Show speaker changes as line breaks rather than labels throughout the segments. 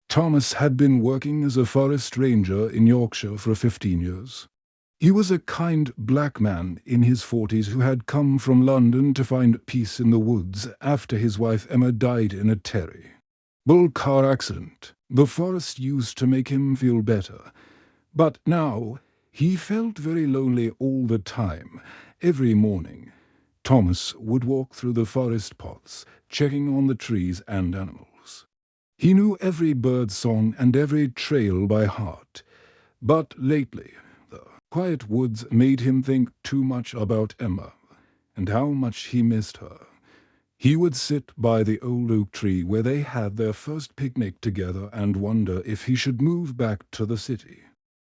Thomas had been working as a forest ranger in Yorkshire for 15 years. He was a kind black man in his 40s who had come from London to find peace in the woods after his wife Emma died in a terrible car accident. The forest used to make him feel better, but now he felt very lonely all the time. Every morning, Thomas would walk through the forest paths, checking on the trees and animals. He knew every bird's song and every trail by heart, but lately the quiet woods made him think too much about Emma and how much he missed her. He would sit by the old oak tree where they had their first picnic together and wonder if he should move back to the city.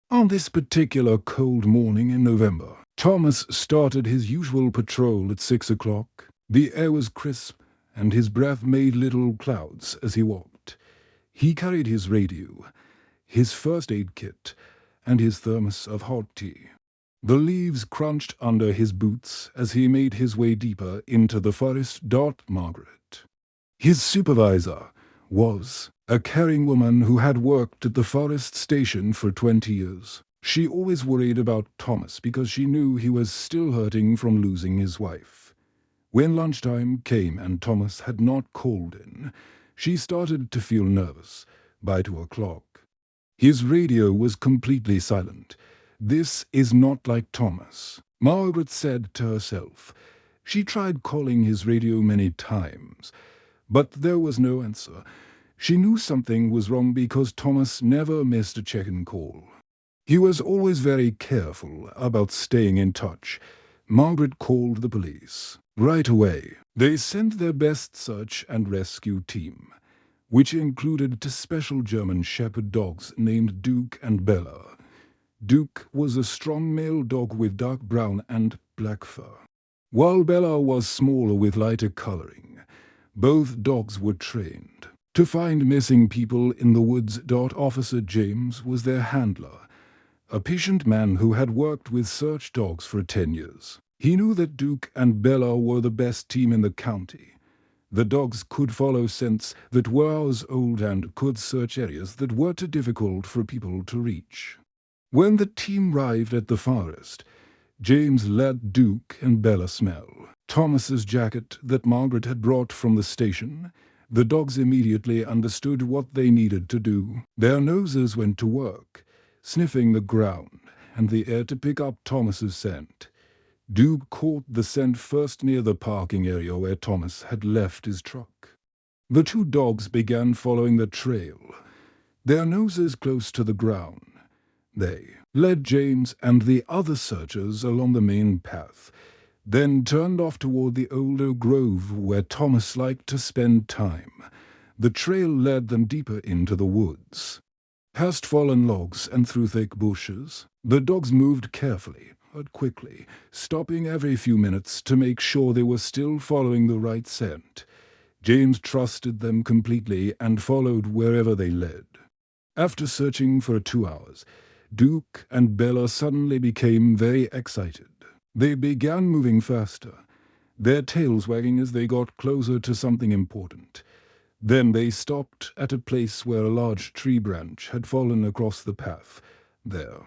On this particular cold morning in November, Thomas started his usual patrol at 6 o'clock. The air was crisp, and his breath made little clouds as he walked. He carried his radio, his first aid kit, and his thermos of hot tea. The leaves crunched under his boots as he made his way deeper into the forest. Margaret, his supervisor, was a caring woman who had worked at the forest station for 20 years. She always worried about Thomas because she knew he was still hurting from losing his wife. When lunchtime came and Thomas had not called in, she started to feel nervous. By 2 o'clock, his radio was completely silent. This is not like Thomas, Margaret said to herself. She tried calling his radio many times, but there was no answer. She knew something was wrong because Thomas never missed a check-in call. He was always very careful about staying in touch. Margaret called the police. Right away, they sent their best search and rescue team, which included 2 special German shepherd dogs named Duke and Bella. Duke was a strong male dog with dark brown and black fur, while Bella was smaller with lighter coloring. Both dogs were trained to find missing people in the woods. Officer James was their handler, a patient man who had worked with search dogs for 10 years. He knew that Duke and Bella were the best team in the county. The dogs could follow scents that were hours old and could search areas that were too difficult for people to reach. When the team arrived at the forest, James let Duke and Bella smell Thomas's jacket that Margaret had brought from the station. The dogs immediately understood what they needed to do. Their noses went to work, sniffing the ground and the air to pick up Thomas's scent. Duke caught the scent first near the parking area where Thomas had left his truck. The 2 dogs began following the trail, their noses close to the ground. They led James and the other searchers along the main path, then turned off toward the old oak grove where Thomas liked to spend time. The trail led them deeper into the woods. Past fallen logs and through thick bushes, the dogs moved carefully but quickly, stopping every few minutes to make sure they were still following the right scent. James trusted them completely and followed wherever they led. After searching for 2 hours, Duke and Bella suddenly became very excited. They began moving faster, their tails wagging as they got closer to something important. Then they stopped at a place where a large tree branch had fallen across the path. There,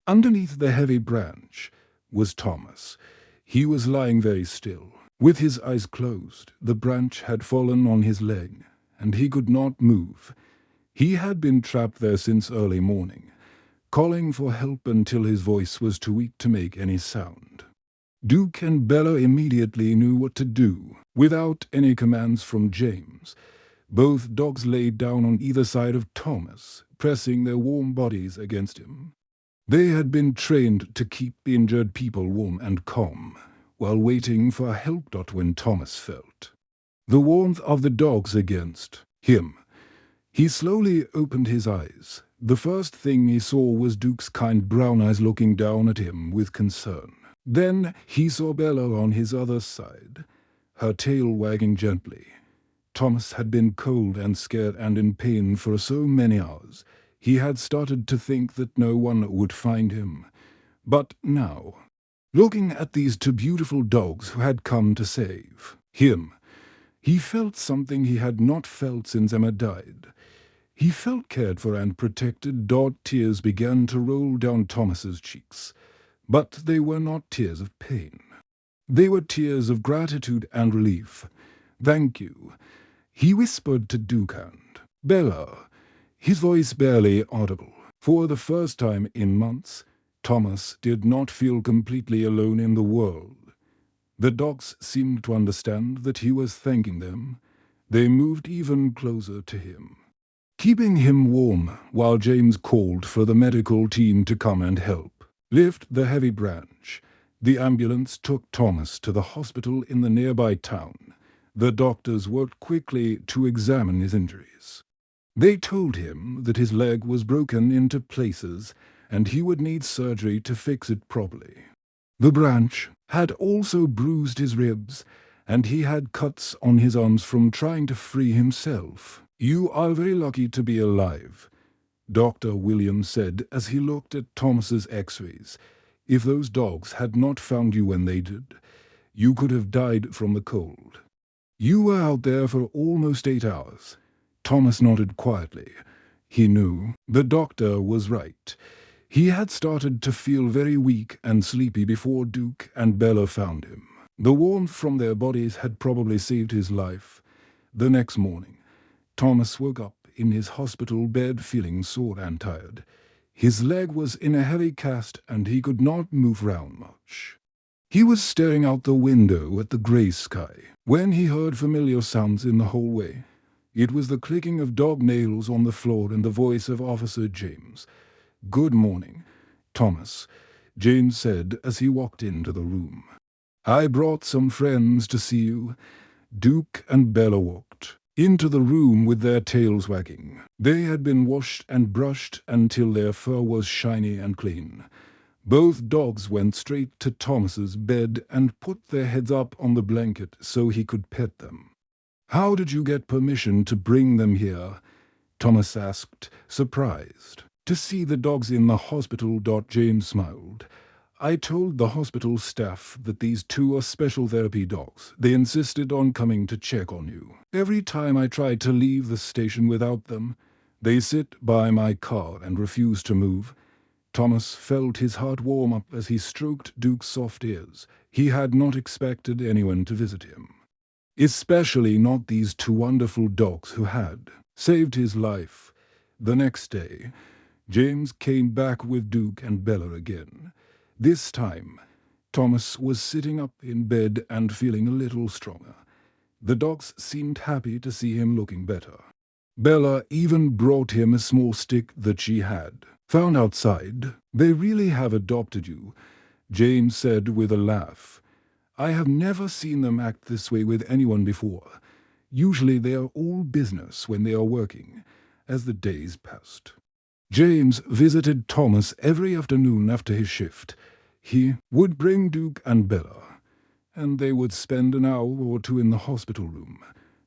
underneath the heavy branch, was Thomas. He was lying very still, with his eyes closed. The branch had fallen on his leg, and he could not move. He had been trapped there since early morning, calling for help until his voice was too weak to make any sound. Duke and Bella immediately knew what to do. Without any commands from James, both dogs laid down on either side of Thomas, pressing their warm bodies against him. They had been trained to keep the injured people warm and calm, while waiting for help. When Thomas felt the warmth of the dogs against him, he slowly opened his eyes. The first thing he saw was Duke's kind brown eyes looking down at him with concern. Then he saw Bella on his other side, her tail wagging gently. Thomas had been cold and scared and in pain for so many hours. He had started to think that no one would find him. But now, looking at these 2 beautiful dogs who had come to save him, he felt something he had not felt since Emma died. He felt cared for and protected. Tears began to roll down Thomas's cheeks, but they were not tears of pain. They were tears of gratitude and relief. "Thank you," he whispered to Duke and Bella, his voice barely audible. For the first time in months, Thomas did not feel completely alone in the world. The dogs seemed to understand that he was thanking them. They moved even closer to him, keeping him warm while James called for the medical team to come and help lift the heavy branch. The ambulance took Thomas to the hospital in the nearby town. The doctors worked quickly to examine his injuries. They told him that his leg was broken into places and he would need surgery to fix it properly. The branch had also bruised his ribs, and he had cuts on his arms from trying to free himself. "You are very lucky to be alive," Dr. Williams said as he looked at Thomas's x-rays. "If those dogs had not found you when they did, you could have died from the cold." "You were out there for almost 8 hours. Thomas nodded quietly. He knew the doctor was right. He had started to feel very weak and sleepy before Duke and Bella found him. The warmth from their bodies had probably saved his life. The next morning, Thomas woke up in his hospital bed feeling sore and tired. His leg was in a heavy cast and he could not move round much. He was staring out the window at the grey sky when he heard familiar sounds in the hallway. It was the clicking of dog nails on the floor and the voice of Officer James. "Good morning, Thomas," James said as he walked into the room. "I brought some friends to see you." Duke and Bella walked into the room with their tails wagging. They had been washed and brushed until their fur was shiny and clean. Both dogs went straight to Thomas's bed and put their heads up on the blanket so he could pet them. "How did you get permission to bring them here?" Thomas asked, surprised to see the dogs in the hospital. James smiled. "I told the hospital staff that these two are special therapy dogs. They insisted on coming to check on you. Every time I tried to leave the station without them, they sit by my car and refuse to move." Thomas felt his heart warm up as he stroked Duke's soft ears. He had not expected anyone to visit him, especially not these two wonderful dogs who had saved his life. The next day, James came back with Duke and Bella again. This time, Thomas was sitting up in bed and feeling a little stronger. The dogs seemed happy to see him looking better. Bella even brought him a small stick that she had found outside. "They really have adopted you," James said with a laugh. "I have never seen them act this way with anyone before. Usually they are all business when they are working." As the days passed, James visited Thomas every afternoon after his shift. He would bring Duke and Bella, and they would spend an hour or two in the hospital room.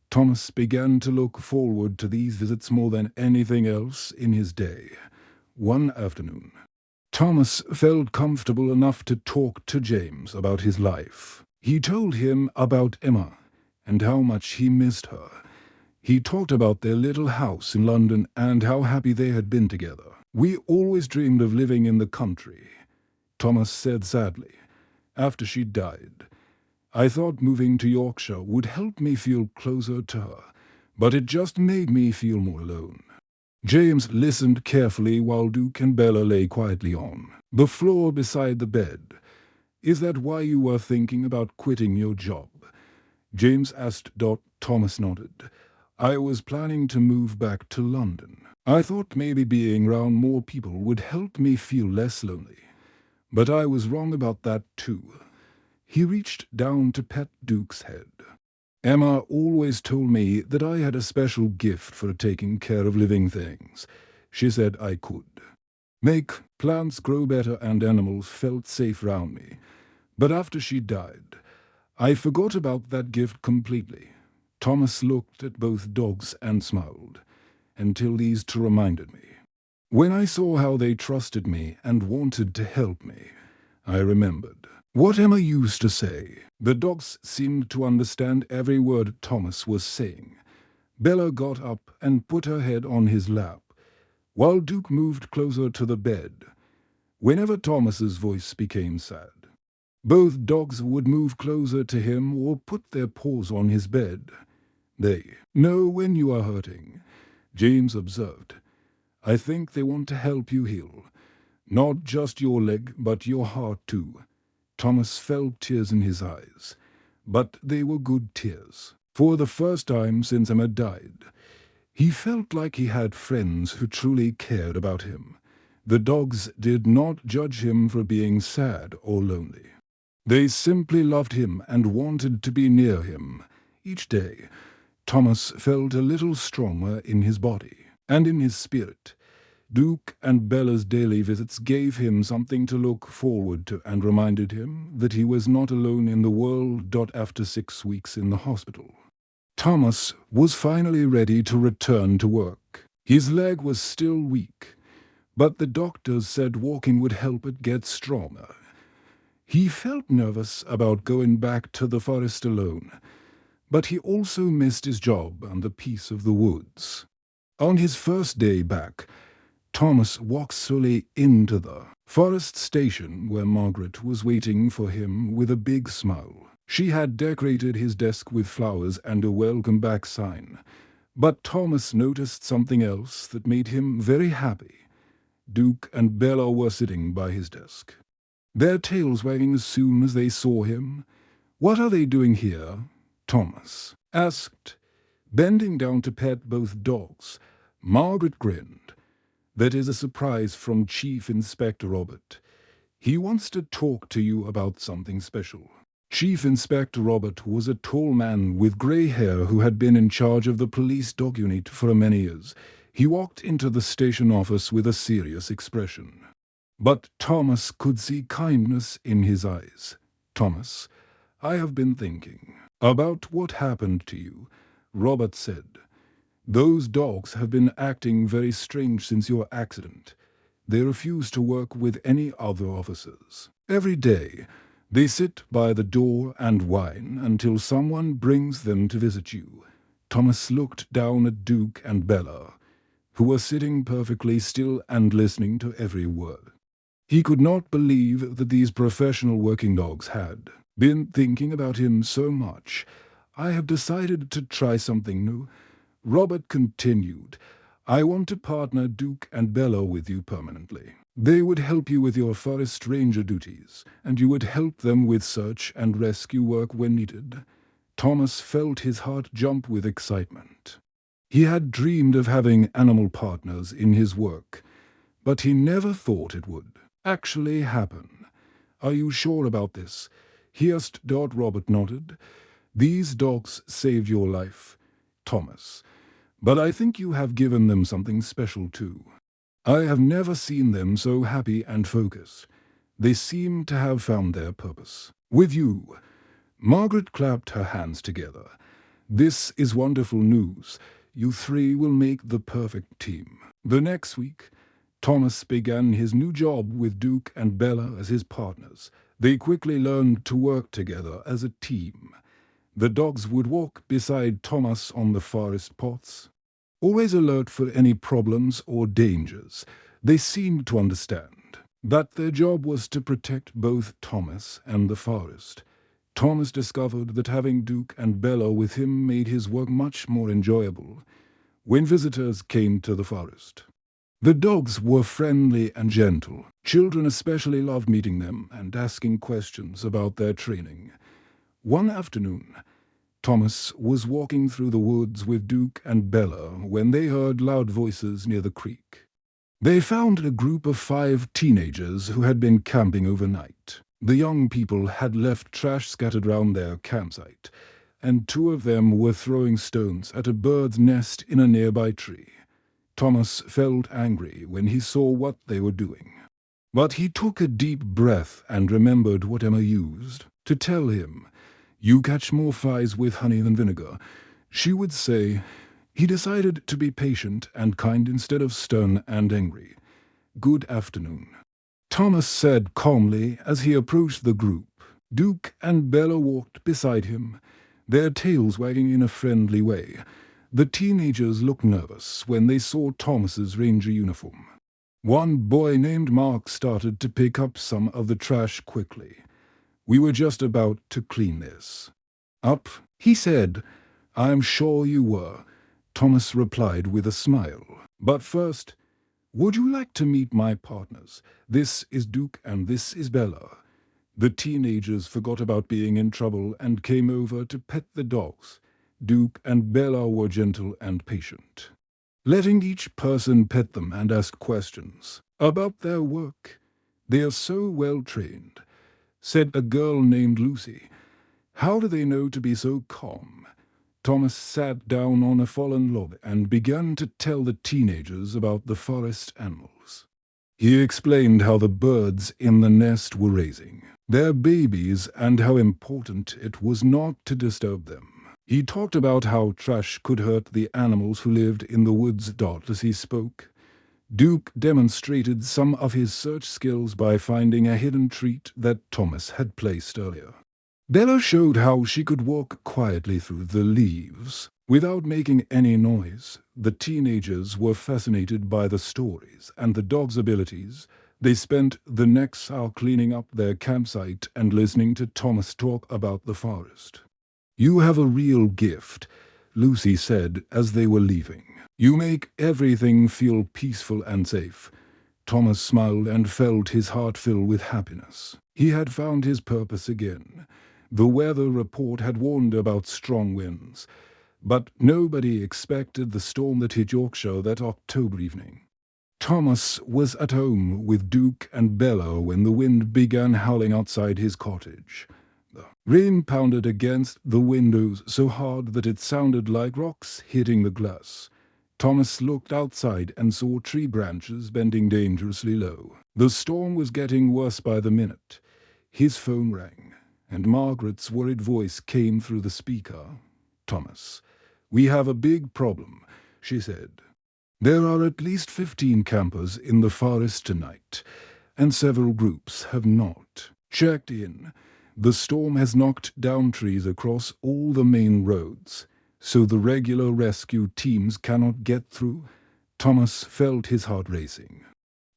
Thomas began to look forward to these visits more than anything else in his day. One afternoon, Thomas felt comfortable enough to talk to James about his life. He told him about Emma and how much he missed her. He talked about their little house in London and how happy they had been together. "We always dreamed of living in the country," Thomas said sadly, after she died. "I thought moving to Yorkshire would help me feel closer to her, but it just made me feel more alone." James listened carefully while Duke and Bella lay quietly on the floor beside the bed. "Is that why you were thinking about quitting your job?" James asked. Thomas nodded. "I was planning to move back to London. I thought maybe being around more people would help me feel less lonely. But I was wrong about that too." He reached down to pet Duke's head. "Emma always told me that I had a special gift for taking care of living things. She said I could make plants grow better and animals felt safe around me. But after she died, I forgot about that gift completely." Thomas looked at both dogs and smiled, until these two reminded me. "When I saw how they trusted me and wanted to help me, I remembered what Emma used to say." The dogs seemed to understand every word Thomas was saying. Bella got up and put her head on his lap, while Duke moved closer to the bed. Whenever Thomas's voice became sad, both dogs would move closer to him or put their paws on his bed. "They know when you are hurting," James observed. "I think they want to help you heal. Not just your leg, but your heart too." Thomas felt tears in his eyes, but they were good tears. For the first time since Emma died, he felt like he had friends who truly cared about him. The dogs did not judge him for being sad or lonely. They simply loved him and wanted to be near him. Each day, Thomas felt a little stronger in his body and in his spirit. Duke and Bella's daily visits gave him something to look forward to and reminded him that he was not alone in the world. After 6 weeks in the hospital, Thomas was finally ready to return to work. His leg was still weak, but the doctors said walking would help it get stronger. He felt nervous about going back to the forest alone, but he also missed his job and the peace of the woods. On his first day back, Thomas walked slowly into the forest station where Margaret was waiting for him with a big smile. She had decorated his desk with flowers and a welcome back sign, but Thomas noticed something else that made him very happy. Duke and Bella were sitting by his desk, their tails wagging as soon as they saw him. "What are they doing here?" Thomas asked, bending down to pet both dogs. Margaret grinned. "That is a surprise from Chief Inspector Robert. He wants to talk to you about something special." Chief Inspector Robert was a tall man with grey hair who had been in charge of the police dog unit for many years. He walked into the station office with a serious expression, but Thomas could see kindness in his eyes. "Thomas, I have been thinking about what happened to you," Robert said. "Those dogs have been acting very strange since your accident. They refuse to work with any other officers. Every day, they sit by the door and whine until someone brings them to visit you." Thomas looked down at Duke and Bella, who were sitting perfectly still and listening to every word. He could not believe that these professional working dogs had been thinking about him so much. "I have decided to try something new," Robert continued. "I want to partner Duke and Bella with you permanently. They would help you with your forest ranger duties, and you would help them with search and rescue work when needed." Thomas felt his heart jump with excitement. He had dreamed of having animal partners in his work, but he never thought it would actually happen. "Are you sure about this?" he asked. Robert nodded. "These dogs saved your life, Thomas, but I think you have given them something special too. I have never seen them so happy and focused. They seem to have found their purpose with you." Margaret clapped her hands together. "This is wonderful news. You three will make the perfect team." The next week, Thomas began his new job with Duke and Bella as his partners. They quickly learned to work together as a team. The dogs would walk beside Thomas on the forest paths, always alert for any problems or dangers. They seemed to understand that their job was to protect both Thomas and the forest. Thomas discovered that having Duke and Bella with him made his work much more enjoyable when visitors came to the forest. The dogs were friendly and gentle. Children especially loved meeting them and asking questions about their training. One afternoon, Thomas was walking through the woods with Duke and Bella when they heard loud voices near the creek. They found a group of 5 teenagers who had been camping overnight. The young people had left trash scattered around their campsite, and 2 of them were throwing stones at a bird's nest in a nearby tree. Thomas felt angry when he saw what they were doing, but he took a deep breath and remembered what Emma used to tell him, "You catch more flies with honey than vinegar," she would say. He decided to be patient and kind instead of stern and angry. "Good afternoon," Thomas said calmly as he approached the group. Duke and Bella walked beside him, their tails wagging in a friendly way. The teenagers looked nervous when they saw Thomas's ranger uniform. One boy named Mark started to pick up some of the trash quickly. "We were just about to clean this up," he said. "I'm sure you were," Thomas replied with a smile. "But first, would you like to meet my partners? This is Duke and this is Bella." The teenagers forgot about being in trouble and came over to pet the dogs. Duke and Bella were gentle and patient, letting each person pet them and ask questions about their work. "They are so well trained," said a girl named Lucy. "How do they know to be so calm?" Thomas sat down on a fallen log and began to tell the teenagers about the forest animals. He explained how the birds in the nest were raising their babies and how important it was not to disturb them. He talked about how trash could hurt the animals who lived in the woods. As he spoke, Duke demonstrated some of his search skills by finding a hidden treat that Thomas had placed earlier. Bella showed how she could walk quietly through the leaves without making any noise. The teenagers were fascinated by the stories and the dog's abilities. They spent the next hour cleaning up their campsite and listening to Thomas talk about the forest. "You have a real gift," Lucy said as they were leaving. "You make everything feel peaceful and safe." Thomas smiled and felt his heart fill with happiness. He had found his purpose again. The weather report had warned about strong winds, but nobody expected the storm that hit Yorkshire that October evening. Thomas was at home with Duke and Bella when the wind began howling outside his cottage. The rain pounded against the windows so hard that it sounded like rocks hitting the glass. Thomas looked outside and saw tree branches bending dangerously low. The storm was getting worse by the minute. His phone rang, and Margaret's worried voice came through the speaker. "Thomas, we have a big problem," she said. "There are at least 15 campers in the forest tonight, and several groups have not checked in. The storm has knocked down trees across all the main roads, so the regular rescue teams cannot get through." Thomas felt his heart racing.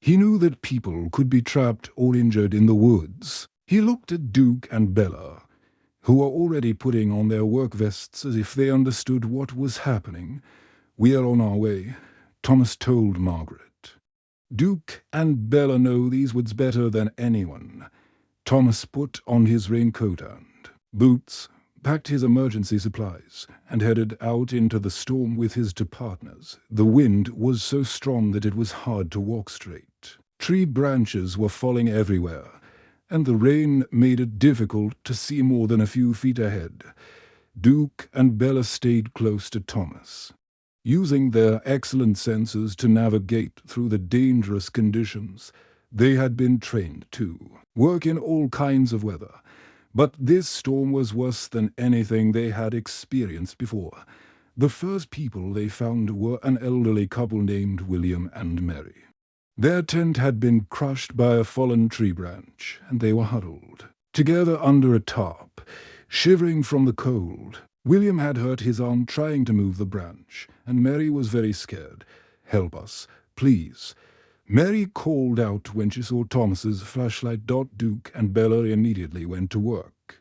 He knew that people could be trapped or injured in the woods. He looked at Duke and Bella, who were already putting on their work vests as if they understood what was happening. "We are on our way," Thomas told Margaret. "Duke and Bella know these woods better than anyone." Thomas put on his raincoat and boots, packed his emergency supplies, and headed out into the storm with his two partners. The wind was so strong that it was hard to walk straight. Tree branches were falling everywhere, and the rain made it difficult to see more than a few feet ahead. Duke and Bella stayed close to Thomas, using their excellent senses to navigate through the dangerous conditions. They had been trained to work in all kinds of weather, but this storm was worse than anything they had experienced before. The first people they found were an elderly couple named William and Mary. Their tent had been crushed by a fallen tree branch, and they were huddled together under a tarp, shivering from the cold. William had hurt his arm trying to move the branch, and Mary was very scared. "Help us, please," Mary called out when she saw Thomas's flashlight. Duke and Bella immediately went to work.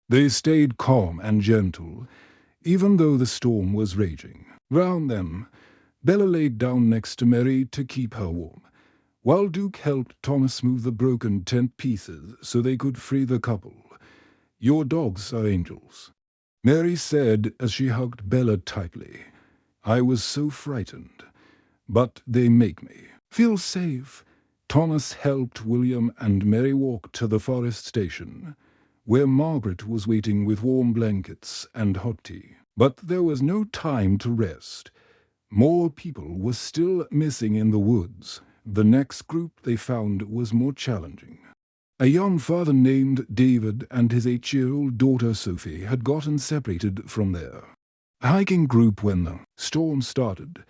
They stayed calm and gentle, even though the storm was raging. Round them, Bella laid down next to Mary to keep her warm, while Duke helped Thomas move the broken tent pieces so they could free the couple. "Your dogs are angels," Mary said as she hugged Bella tightly. "I was so frightened, but they make me feel safe." Thomas helped William and Mary walk to the forest station, where Margaret was waiting with warm blankets and hot tea. But there was no time to rest. More people were still missing in the woods. The next group they found was more challenging. A young father named David and his 8-year-old daughter Sophie had gotten separated from their hiking group when the storm started.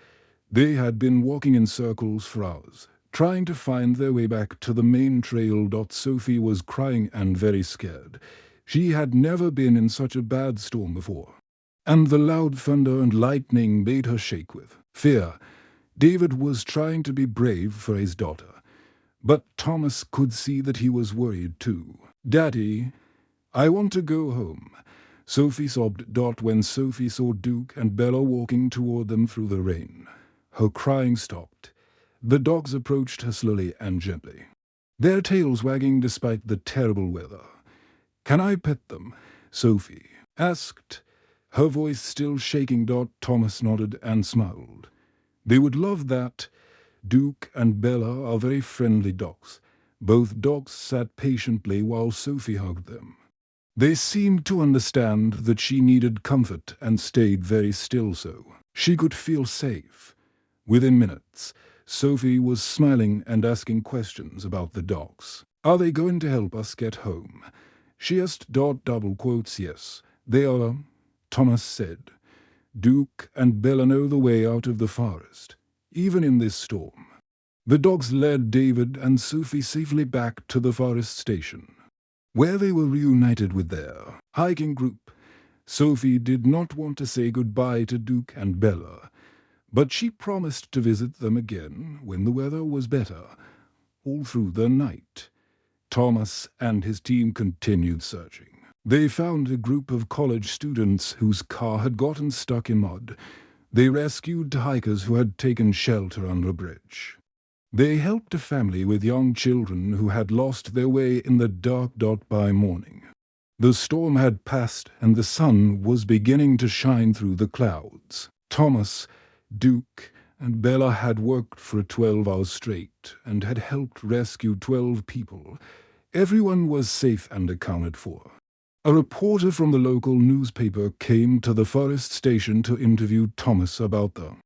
They had been walking in circles for hours, trying to find their way back to the main trail. Sophie was crying and very scared. She had never been in such a bad storm before. and the loud thunder and lightning made her shake with fear. David was trying to be brave for his daughter, but Thomas could see that he was worried too. "Daddy, I want to go home," Sophie sobbed. When Sophie saw Duke and Bella walking toward them through the rain, her crying stopped. The dogs approached her slowly and gently, their tails wagging despite the terrible weather. "Can I pet them?" Sophie asked, her voice still shaking. Thomas nodded and smiled. "They would love that. Duke and Bella are very friendly dogs." Both dogs sat patiently while Sophie hugged them. They seemed to understand that she needed comfort and stayed very still so she could feel safe. Within minutes, Sophie was smiling and asking questions about the dogs. "Are they going to help us get home?" she asked. "Yes, they are," Thomas said. "Duke and Bella know the way out of the forest, even in this storm." The dogs led David and Sophie safely back to the forest station, where they were reunited with their hiking group. Sophie did not want to say goodbye to Duke and Bella, but she promised to visit them again when the weather was better. All through the night, Thomas and his team continued searching. They found a group of college students whose car had gotten stuck in mud. They rescued hikers who had taken shelter under a bridge. They helped a family with young children who had lost their way in the dark. By morning, the storm had passed and the sun was beginning to shine through the clouds. Thomas, Duke, and Bella had worked for 12 hours straight and had helped rescue 12 people. Everyone was safe and accounted for. A reporter from the local newspaper came to the forest station to interview Thomas about the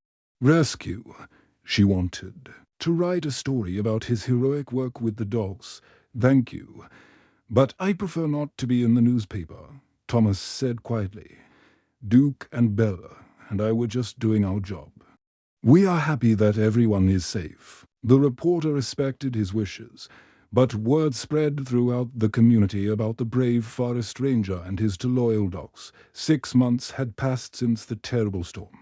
rescue. She wanted to write a story about his heroic work with the dogs. "Thank you, but I prefer not to be in the newspaper," Thomas said quietly. "Duke and Bella and I were just doing our job. We are happy that everyone is safe." The reporter respected his wishes, but word spread throughout the community about the brave forest ranger and his two loyal dogs. 6 months had passed since the terrible storm,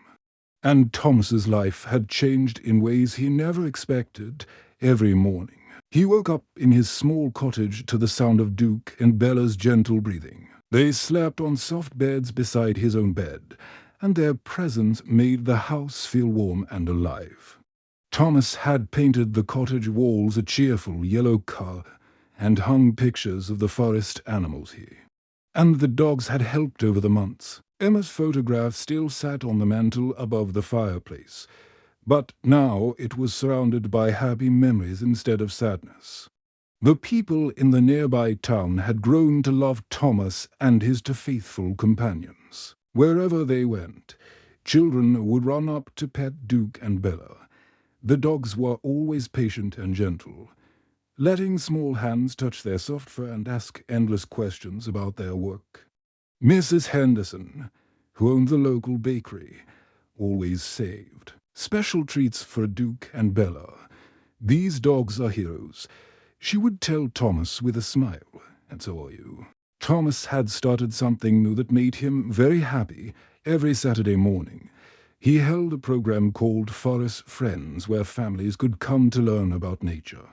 and Thomas's life had changed in ways he never expected. Every morning, he woke up in his small cottage to the sound of Duke and Bella's gentle breathing. They slept on soft beds beside his own bed, and their presence made the house feel warm and alive. Thomas had painted the cottage walls a cheerful yellow color and hung pictures of the forest animals and the dogs had helped over the months. Emma's photograph still sat on the mantel above the fireplace, but now it was surrounded by happy memories instead of sadness. The people in the nearby town had grown to love Thomas and his two faithful companions. Wherever they went, children would run up to pet Duke and Bella. The dogs were always patient and gentle, letting small hands touch their soft fur and ask endless questions about their work. Mrs. Henderson, who owned the local bakery, always saved special treats for Duke and Bella. "These dogs are heroes," she would tell Thomas with a smile, "and so are you." Thomas had started something new that made him very happy. Every Saturday morning, he held a program called Forest Friends, where families could come to learn about nature.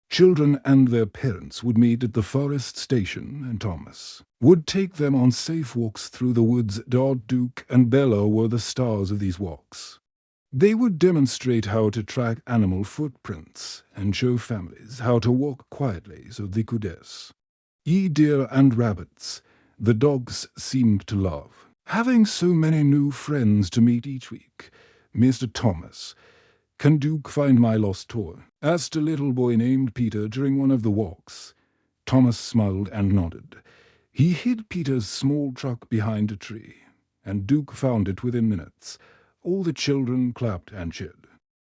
Children and their parents would meet at the forest station, and Thomas would take them on safe walks through the woods. Duke and Bella were the stars of these walks. They would demonstrate how to track animal footprints and show families how to walk quietly so they could deer and rabbits. The dogs seemed to love having so many new friends to meet each week. "Mr. Thomas, can Duke find my lost toy?" asked a little boy named Peter during one of the walks. Thomas smiled and nodded. He hid Peter's small truck behind a tree, and Duke found it within minutes. All the children clapped and cheered,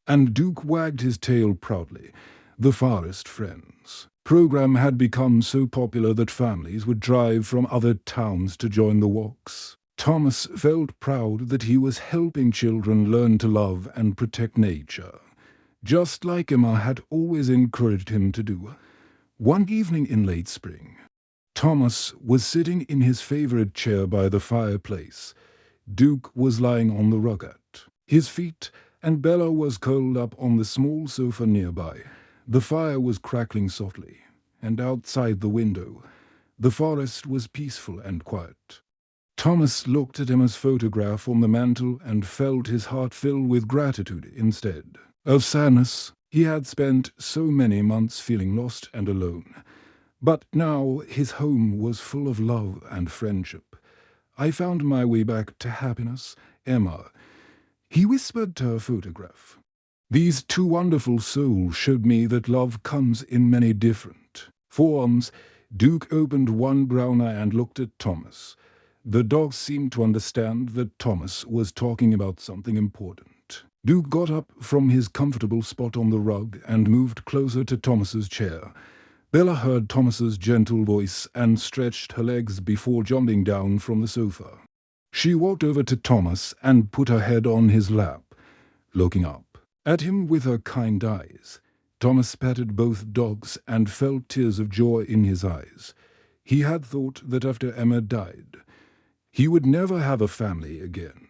and Duke wagged his tail proudly. The Forest Friends program had become so popular that families would drive from other towns to join the walks. Thomas felt proud that he was helping children learn to love and protect nature, just like Emma had always encouraged him to do. One evening in late spring, Thomas was sitting in his favorite chair by the fireplace. Duke was lying on the rug at his feet, and Bella was curled up on the small sofa nearby. The fire was crackling softly, and outside the window, the forest was peaceful and quiet. Thomas looked at Emma's photograph on the mantel and felt his heart fill with gratitude instead of sadness. He had spent so many months feeling lost and alone, but now his home was full of love and friendship. "I found my way back to happiness, Emma," he whispered to her photograph. "These two wonderful souls showed me that love comes in many different forms." Duke opened one brown eye and looked at Thomas. The dog seemed to understand that Thomas was talking about something important. Duke got up from his comfortable spot on the rug and moved closer to Thomas's chair. Bella heard Thomas's gentle voice and stretched her legs before jumping down from the sofa. She walked over to Thomas and put her head on his lap, looking up at him with her kind eyes. Thomas patted both dogs and felt tears of joy in his eyes. He had thought that after Emma died, he would never have a family again.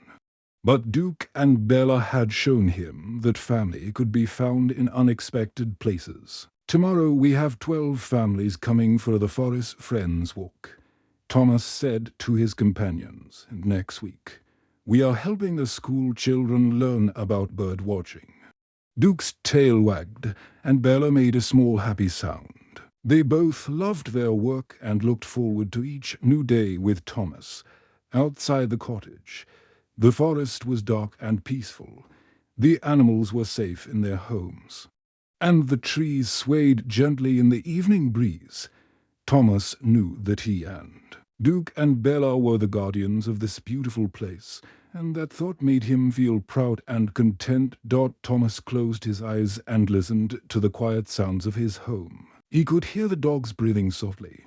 But Duke and Bella had shown him that family could be found in unexpected places. "Tomorrow we have 12 families coming for the Forest Friends Walk," Thomas said to his companions. "Next week, we are helping the school children learn about bird watching." Duke's tail wagged, and Bella made a small happy sound. They both loved their work and looked forward to each new day with Thomas. Outside the cottage, the forest was dark and peaceful. The animals were safe in their homes, and the trees swayed gently in the evening breeze. Thomas knew that he and Duke and Bella were the guardians of this beautiful place, and that thought made him feel proud and content. Thomas closed his eyes and listened to the quiet sounds of his home. He could hear the dogs breathing softly,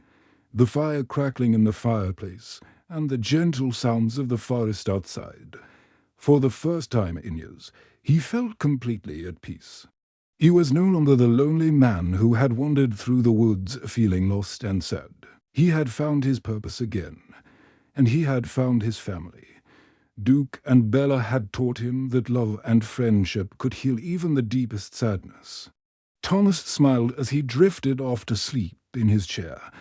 the fire crackling in the fireplace, and the gentle sounds of the forest outside. For the first time in years, he felt completely at peace. He was no longer the lonely man who had wandered through the woods feeling lost and sad. He had found his purpose again, and he had found his family. Duke and Bella had taught him that love and friendship could heal even the deepest sadness. Thomas smiled as he drifted off to sleep in his chair,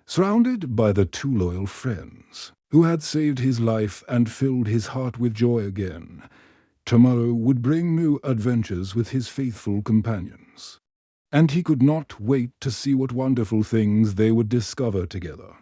surrounded by the two loyal friends who had saved his life and filled his heart with joy again. Tomorrow would bring new adventures with his faithful companions, and he could not wait to see what wonderful things they would discover together.